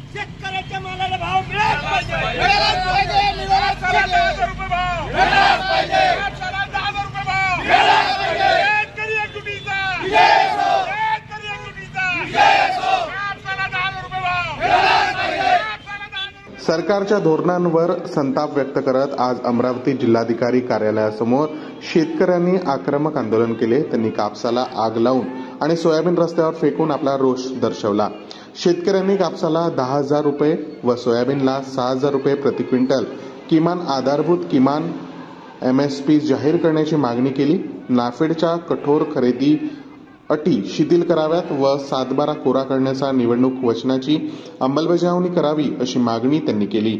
शेतकऱ्याच्या मालाला भाव मिळालाच पाहिजे, मिळालाच पाहिजे, मिळालाच पाहिजे, 10,000 रुपये भाव मिळालाच पाहिजे, 10,000 रुपये भाव मिळालाच पाहिजे, शेतकरी एकजुटीचा शेतकरी एकजुटीचा 10,000 रुपये भाव मिळालाच पाहिजे। सरकारच्या धोरणांवर संताप व्यक्त करत आज अमरावती जिल्हाधिकारी कार्यालयासमोर शेतकऱ्यांनी आक्रमक आंदोलन केले। त्यांनी कापसाला आग लावून आणि सोयाबीन रस्त्यावर फेकून आपला रोष दर्शवला। शेतकऱ्यांनी कापसाला 10,000 रुपये व सोयाबीनला 6,000 रुपये प्रति क्विंटल किमान आधारभूत किमान MSP जाहीर करण्याची मागणी केली। नाफेडच्या कठोर खरेदी अटी शिथिल कराव्यात व 7/12 कोरा करण्याचा निवडणूक वचनाची अंमलबजावणी करावी अशी मागणी त्यांनी केली।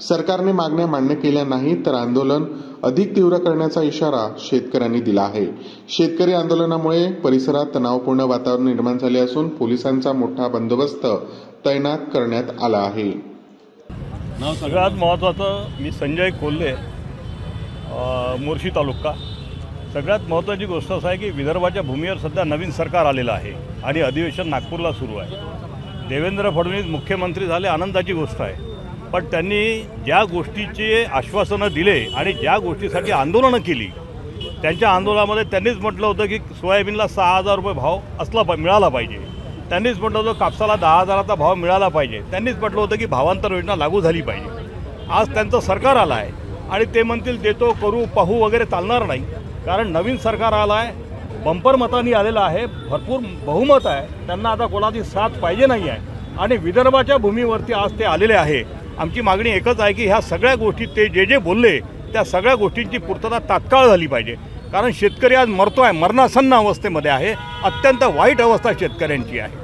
सरकारने मागण्या मान्य केल्या नाही तर आंदोलन अधिक तीव्र करण्याचा इशारा शेतकऱ्यांनी दिला आहे। शेतकरी आंदोलनामुळे परिसरात तणावपूर्ण वातावरण निर्माण झाले असून पोलिसांचा मोठा बंदोबस्त तैनात करण्यात आला आहे। सगळ्यात महत्त्वाचं मी संजय कोल्हे, मोर्शी तालुका। सगळ्यात महत्त्वाची गोष्ट असं आहे की विदर्भाच्या भूमीवर सध्या नवीन सरकार आलेलं आहे आणि अधिवेशन नागपूरला सुरू आहे। देवेंद्र फडणवीस मुख्यमंत्री झाले, आनंदाची गोष्ट आहे, पण त्यांनी ज्या गोष्टीचे आश्वासनं दिले आणि ज्या गोष्टीसाठी आंदोलनं केली त्यांच्या आंदोलनामध्ये त्यांनीच म्हटलं होतं की सोयाबीनला 6,000 रुपये भाव मिळाला पाहिजे, त्यांनीच म्हटलं होतं कापसाला 10,000चा भाव मिळाला पाहिजे, त्यांनीच म्हटलं होतं की भावांतर योजना लागू झाली पाहिजे। आज त्यांचं सरकार आलं आहे आणि ते म्हणतील देतो करू पाहू वगैरे चालणार नाही, कारण नवीन सरकार आलं आहे, बंपर मतांनी आलेलं आहे, भरपूर बहुमत आहे, त्यांना आता कोणाची साथ पाहिजे नाही आहे आणि विदर्भाच्या भूमीवरती आज ते आलेले आहे। आमची मागणी एकच आहे की ह्या सगळ्या गोष्टी ते जे बोलले त्या सगळ्या गोष्टींची पूर्तता तात्काळ झाली पाहिजे, कारण शेतकरी आज मरतोय, मरणासन्न अवस्थेमध्ये आहे, अत्यंत वाईट अवस्था शेतकऱ्यांची आहे।